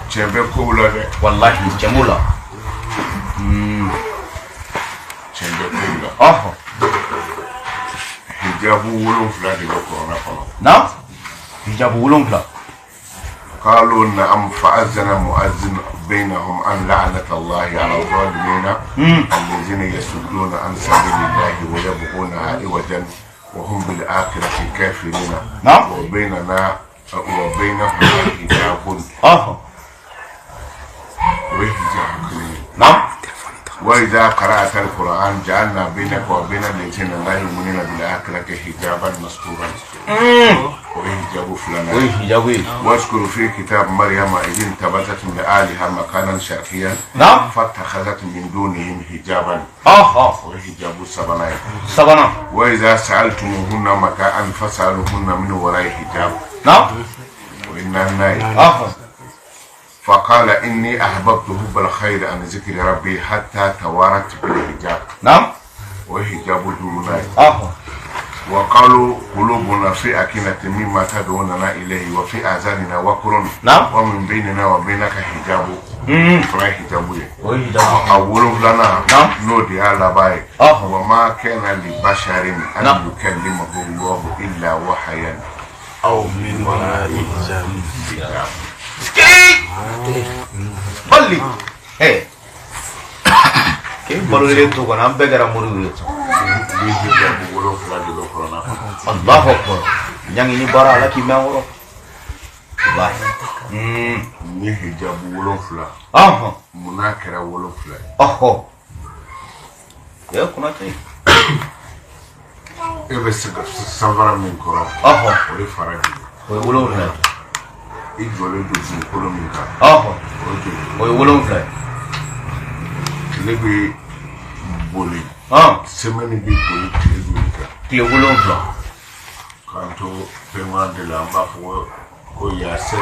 cembe ko la de wallahi cemula cembe ko la hijabu wolonfla de ko na kono na hijabu wolonfla قالوا نعم فأذن مؤذن بينهم أن لعنة الله على الظالمين الذين يصدون عن سبيل الله ويبغونها عوجا وهم بالآخرة كافرون وبيننا وبينهم حجاب نعم وإذا قرأت القرآن جعلنا بينك وبين الذين لا يؤمنون بالآخرة حجابا مستورا وحجاب فلان واذكر في كتاب مريم إذ انتبذت من آلهة مكانا شرقيا فاتخذت من دونهم حجابا وحجاب سبنا وإذا سألتموهن متاعا فاسألوهن من وراء حجاب وإنها فقال إني أحببت حب الخير عن ذكر ربي حتى توارت بالحجاب وحجاب دوننا وقالوا قلوبنا في أكنة مما تدعوننا إليه وفي آذاننا وقر ومن بيننا وبينك حجاب فلا حجاب أول لنا نودي على باي وما كان لبشر أن يكلمه الله إلا وحيا أو من وراء حجاب Balli eh ke balli to kana begara muru Allahu akbar yang ini bara la ki mawro Allah ni hijabu wolofla munakara wolofla ya kuna tay ebe savara min koro ori faraji o wolofla igole do sin kolomika o wolofla lebe boli semaine bi boli kile wolofla kanto paiement de la mafo il y a 7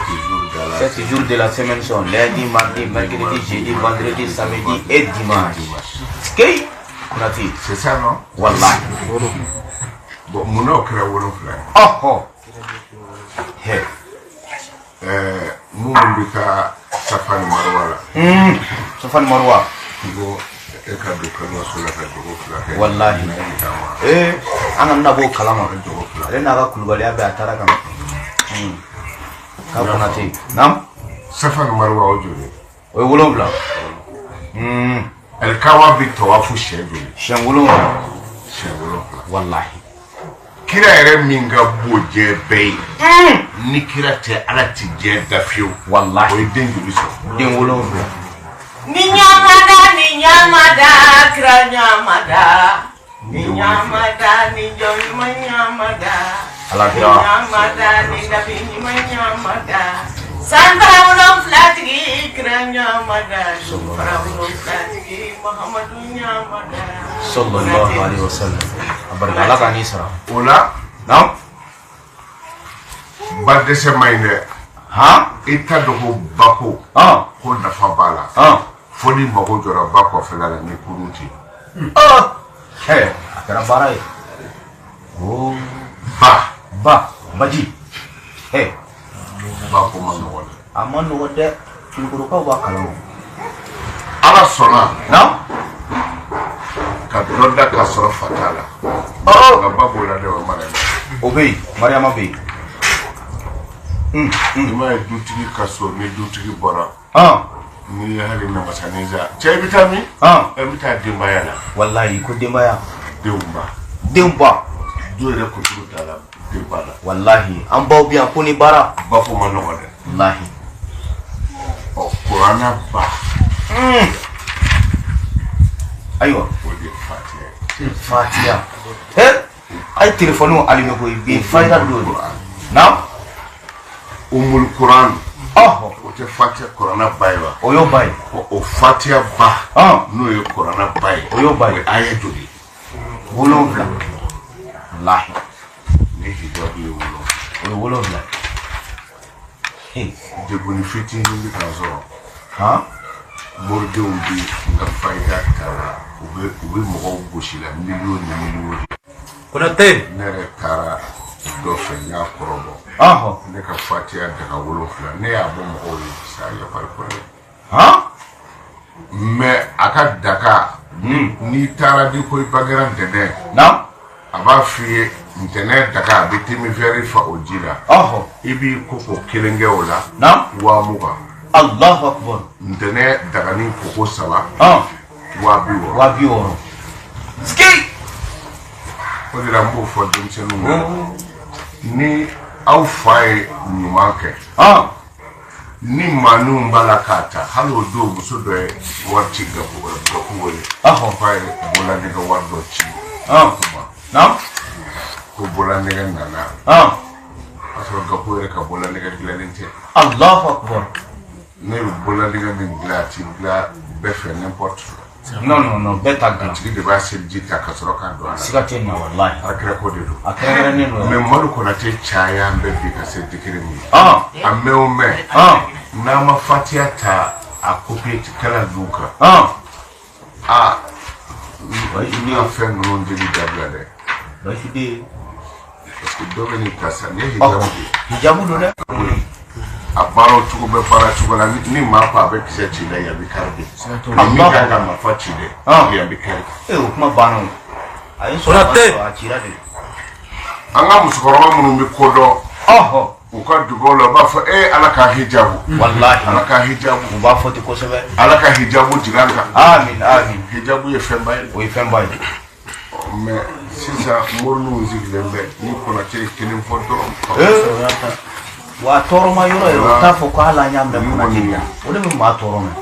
jours de la semaine sont lundi, mardi, mercredi, jeudi, vendredi, samedi et dimanche. C'est ça, non? Wallahi. Bon, mon oncle a voulu faire. Nous, on dit que Safan Marwa. Safan Marwa. Wallahi. Ana nabo kalama. Ale naga kulubali abe atara kama. Kapunati. Nam? Safan Marwa ojuri. O wolonfla. El kawa bi tawafu sheduli. Shen wolonfla. Wallahi. Kira ere minga boje bay. Ni kira te ala ti je dafiu. Wallahi. O dengu biso. Den wolonfla. Ninyamada, kranyamada. Ninyamada, ninyamada. Ninyamada, ninyamada. Sandra ulom flatgi, kranyamada. Sandra ulom flatgi, Muhammadu nyamada. Sallallahu alaihi wasallam. Abargala kani sara. Ola? Nam? Badde se maine. Ita dogo bako. Ko nafa bala. Foni mako jora bako felala ni kuruti. Akara bara ye. Oh. Baji. Bako mano wala. Amano wade chulukuruka wa kalamu. Ala sona. Nam? Ka doda ka soro fatala. Ka babo la de wa mara. Obey, Mariama bey. Ima dutigi kaso ni dutigi bora. Ni ya hali na masaniza. Che bitami? Bita dimbaya la. Wallahi ko dimbaya. Dimba. Dole ko tuta la dimbala. Wallahi an baw biya ko ni bara. Bako mano wala. Wallahi. O Qur'ana ba. Aywa. Wodi Fatiha. Ay telephone alime ko bi fayda do. Nam? Umul Quran. O te Fatiha Qur'ana baywa. Oyo bay. O Fatiha ba. No yo Qur'ana bay. Oyo bay. Aya jodi. Wolonfla. Wallahi. Ni hijabu yo wolo. Oyo wolonfla. De bonifiti ni kazo. Morde ubi nga fayda kara. Ube mo goshila milioni. Kuna te nere kara do fe nya korobo ne ka fatiya daga wolofila ne y'a bɔ mɔgɔw ye sa ya farikolo mais a ka daga n'i taara di ko i bagɛra ntɛnɛn a b'a f'i ye ntɛnɛn daga a bɛ temifɛri fa o ji la i b'i koko kelen kɛ o la 20,000 Allahu akbar ntɛnɛn dagani koko 3 20,000 ski o de la n b'o fɔ denmisɛnninw ɲɛna ni aw fa ye ɲuman kɛ ni maa ninnu b'a la k'a ta hali o don muso dɔ ye wari ci gafu wele fa ye bɔlanɛgɛ wari dɔ ci ko bɔlanɛgɛ nana o y'a sɔrɔ gafu yɛrɛ ka bɔlanɛgɛ dilannen tɛ Allahu akbar ne ye bɔlanɛgɛ min dilan a ti dilan bɛɛ fɛ n'importe non bɛɛ ta dilan tigi de b'a seliji ta ka sɔrɔ k'a don a la siga tɛ na wallahi a kɛra ko de don a kɛrɛnkɛrɛnnen don mais Madu Konate caya an bɛ bi ka se dikiri min a mɛn o mɛn n'a ma fatiya ta a kopiye kala ninnu kan ni ka fɛn ninnu deli dabila dɛ parce que dɔ bɛ nin ta sa ne ye hijabu don dɛ a baaraw cogo bɛ baara cogo la ni maa ko a bɛ kisɛ ci la yan bɛ kari de min ka kan ka marifa ci dɛ yan bɛ kari o kuma banna o a ye sɔrɔ a cira de an ka musokɔrɔba minnu bɛ ko dɔn u ka dugaw la u b'a fɔ ala ka hijabu wallahi ala ka hijabu u b'a fɔ ten kosɛbɛ ala ka hijabu jigin an kan amin hijabu ye fɛnba ye o ye fɛnba ye mais sisan mori ninnu sigilen bɛ ni Konate ye kelen fɔ dɔrɔn wa tɔɔrɔ ma yɔrɔ ye o t'a fɔ ko hali an y'a mɛn Konate la o de bɛ maa tɔɔrɔ mɛn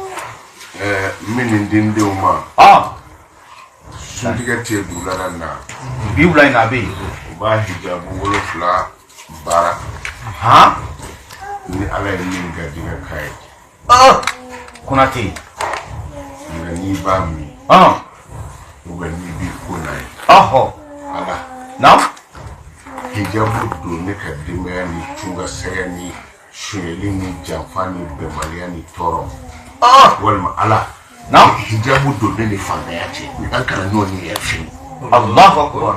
min nin den denw ma suntigɛ tɛ wulada na bi wula in na a bɛ yen u b'a hijabu 7 baara ni ala ye min garijɛgɛ k'a ye Konate nka n'i b'a min ubiyɛn n'i b'i ko n'a ye ala hijabu don ne ka denbaya ni tungasɛgɛ ni sonyɛli ni janfa ni bɛnbaliya ni tɔɔrɔ walima ala hijabu don ne ni fantanya cɛ an kana ɲɔgɔn ni yɛrɛ fini Allahu akbar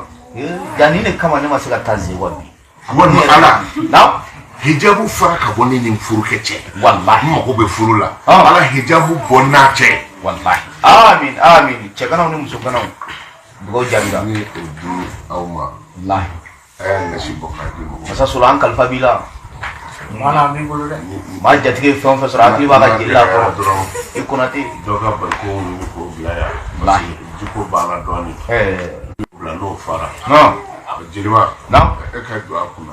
yanni ne kama ne ma se ka taa zewa bi walima ala hijabu fara ka bɔ ne ni furukɛ cɛ wallahi n mago bɛ furu la ala hijabu bɔ n'a cɛ wallahi amin cɛ ganaw ni muso ganaw dugawu jaabira ni o di aw ma wallahi a y'a nasi bɔ k'a di mɔgɔ masa sɔrɔ an kalifa b'i la mana b'i bolo dɛ maa jatigi fɛn o fɛn sɔrɔ hakili b'a ka jeli la kɔrɔ i Konate dɔ ka balikow ɲini k'o bila yan parce que jiko banna dɔɔnin bila n'o fara Jeliba e ka jɔ a kunna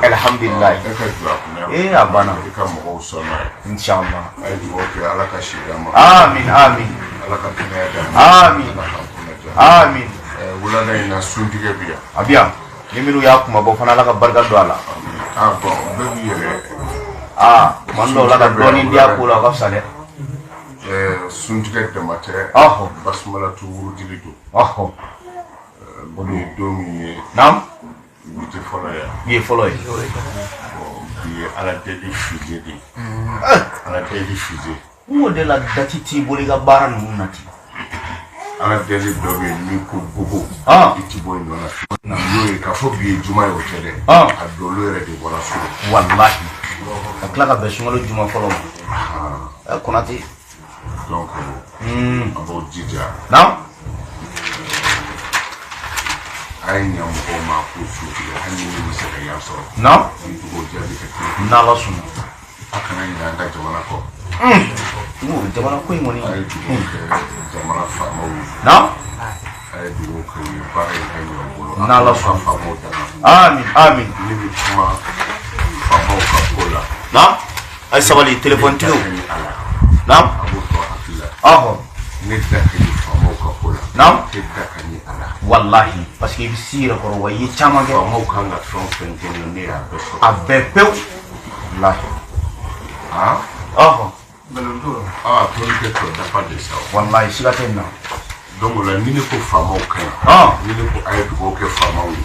alhamdulillah e ka jɔ a kunna a banna i ka mɔgɔw sɔn n'a ye inshallah a ye dugawu kɛ ala ka si d'a ma amin ala ka kɛnɛya d'a ma amin ala ka kunna diya amin wulada in na suntigɛ bi yan a bi yan ni minnu y'a kumabɔ fana ala ka barika don a la bon bɛɛ b'i yɛrɛ tuma dɔw la ka dɔɔnin di a ko la o ka fisa dɛ suntigɛ dama tɛ basumala tu wurudili don o ye don min ye bi tɛ fɔlɔ yan bi ye fɔlɔ ye bi ye ala deli fize de ala deli fize n ko de la dati t'i bolo i ka baara ninnu na ten ala deli dɔ bɛ yen n'i ko gogo i ti bɔ yen nɔ na y'o ye k'a fɔ bi ye juma ye o tɛ dɛ a dolo yɛrɛ de bɔra so wallahi ka tila ka bɛn sunkalo juma fɔlɔ ma Konate donc a b'o jija a ye ɲɛ mɔgɔw ma k'u su tigɛ hali ni bɛ se ka yan sɔrɔ ni dugawu jaabi ka kɛ n'ala sɔnna a kana ɲinɛ an ka jamana kɔ jamana ko in kɔni a ye dugawu kɛ jamana faamaw ye a ye dugawu kɛ u ye baara in kɛ ɲɔgɔn bolo n'ala sɔnna faamaw dama amin ne bɛ kuma faamaw ka ko la a ye sabali téléphone tigiw a b'o tɔ hakili la ne da ka ɲi faamaw ka ko la e da ka ɲi a la wallahi parce que i bɛ si yɛrɛ kɔrɔ wa i ye caman kɛ faamaw kan ka fɛn o fɛn kɛ ne y'a bɛɛ sɔrɔ a bɛɛ pewu wallahi tɔli kɛ tɔ dafa de sa wallahi siga tɛ nin na donc o la ni ne ko faamaw ka ɲi ni ne ko a ye dugawu kɛ faamaw ye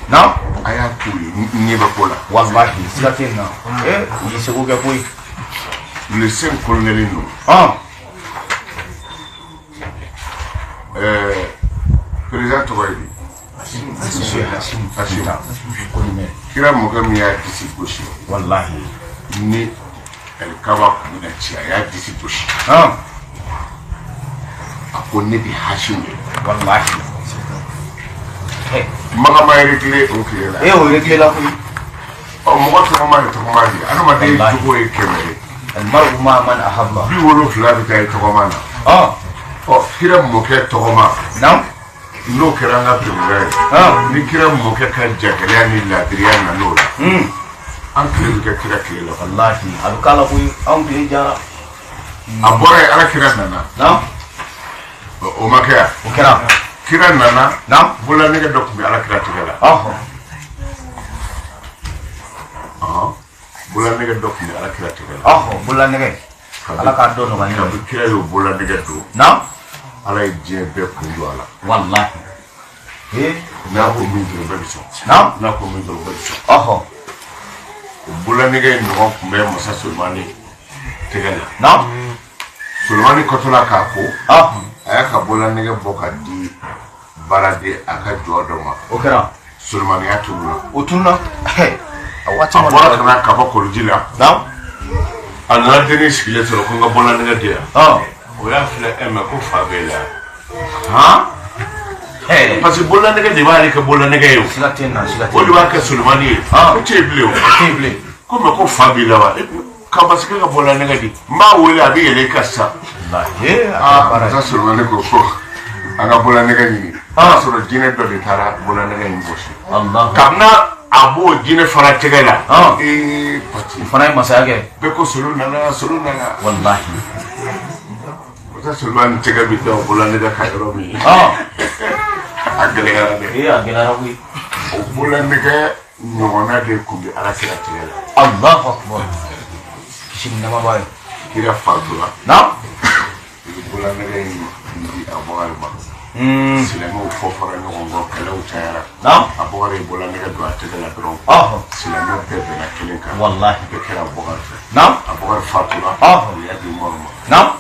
a y'a k'u ye ɲɛ bɛ ko la wallahi siga tɛ nin na u y'i seko kɛ koyi le 5 colonel ninnu président tɔgɔ ye di Hashim Hashim. Kulime. Kira mugam ya disi goshi. Wallahi. Ni alkaba kuna ciya ya disi goshi. Ako ne bi Hashim. Wallahi. Hey. Maga ma rekle o kile la. O rekle la ko. O mo to ma ri. Ano ma de jugo e kemere. Al mar'u ma man ahabba. Bi wolo fla bi tay to mana. O kira mo ke to ma. Nam. No kira nga primere. Ni kira mo ke ka jakale ni la diriya na no. An kire ke kira la. Wallahi. Abukala ko an bi jara. Abore ala kira nana. Nam. O ma ke. O kira. Kira nana. Nam. Bula ne ga dokumi ala kira tigala. Bula ne ga dokumi ala kira tigala. Bula ne ga. Ala ka do no ma ni. Kira yo bula ne ga do. Nam. Ala je be kundu ala. Wallahi. Na ko min do be so. Nam. Na ko min do be so. Bula ne ga no ko me masa Sulmani tigala. Nam. Sulmani ko tola ka ko. Aya ka bula ne ga boka di barade aka jodo ma. O kira. Sulmani ya tulu. O tunna. Awati ma. Abora kana ka ba ko jila. Nam. Ana deni sikile to ko bula ne ga dia. O ya fila ema ko favela. Parce que bula ne ga di bari ka bula ne ga yo. Silatina. O di wa ka Sulmani. O teble o. Teble. Ko me ko favela wa. Ka parce que ka bula ne ga di. Ma wele abi ele ka sa. Wallahi. Sulmani ko ko. Aga bula ne ga ni. So jine do de tara bula ne ga ni boshi. Allah. Kamna abo jine fara tegela. Pati. Fana masage. Be ko sulu nana. Wallahi. Sulmani tega bi do bula ne ga ka ro mi. Agale gara de. Agale wi. O bula ne ga nyona de ku bi ala kira tegela. Allahu akbar. Kishin nama bay. Kira fatula. Nam. Bula ne ga ni abo alba. Silamo fofora nyongo kala utayara. Nam. Abo re bula ne ga do ategela dron. Silamo pepe na kelenka. Wallahi. Be kira bogar. Nam. Abo fatula. Ya di morma. Nam.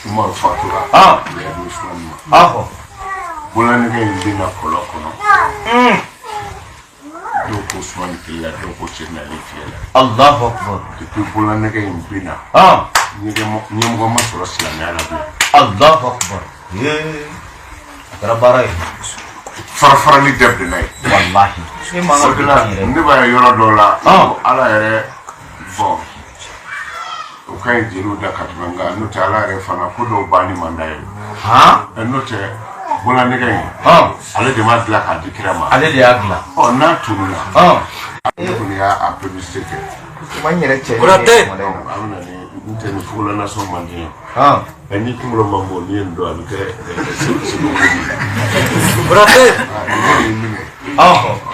Umar fatula. Ya di usman. Bula ne ga indina kolo kono. Do ko usman killa do ko chena lifiyala. Allahu akbar. Depuis bula ne ga indina. Ni mo ma soro silame ala bi. Allahu akbar. Akara baray. Farfara ni debde nay. Wallahi. Ni ma ngabula ni re. Ndi ba yoro do la. Ala yere bon. O kay jiru da katmanga no ta ala re fana ko do bani mandaye. No te bula ne ga. Ale de ma dla ka dikira ma. Ale de agla. Na turula. Ko ni ya apebisteke. Manyere che. Kurate. Amna ni nteni fula na so mandi. Ani kimro mambo ni ndo abike. Kurate.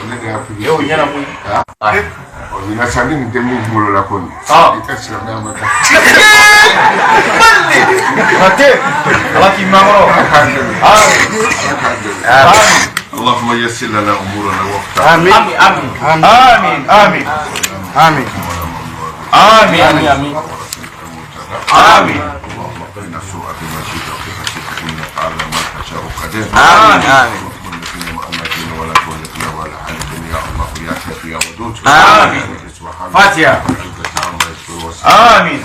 Ne ga apu. Yo nyana mu. O ni na sandi ni demu mulo la koni. Ita sila na mata. Kurate. Alaki mamro. اللهم يسر لنا امورنا وافتح آمين آمين آمين آمين آمين آمين آمين آمين اللهم قنا السوء بما شئت وفي خشيتك انك على ما تشاء قدير آمين آمين كل فينا مؤمتين ولا تولدنا ولا حاجة يا الله يا كافي يا ودود آمين فاتحة آمين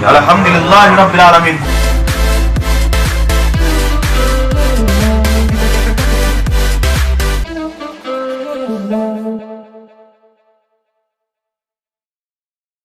الحمد لله رب العالمين.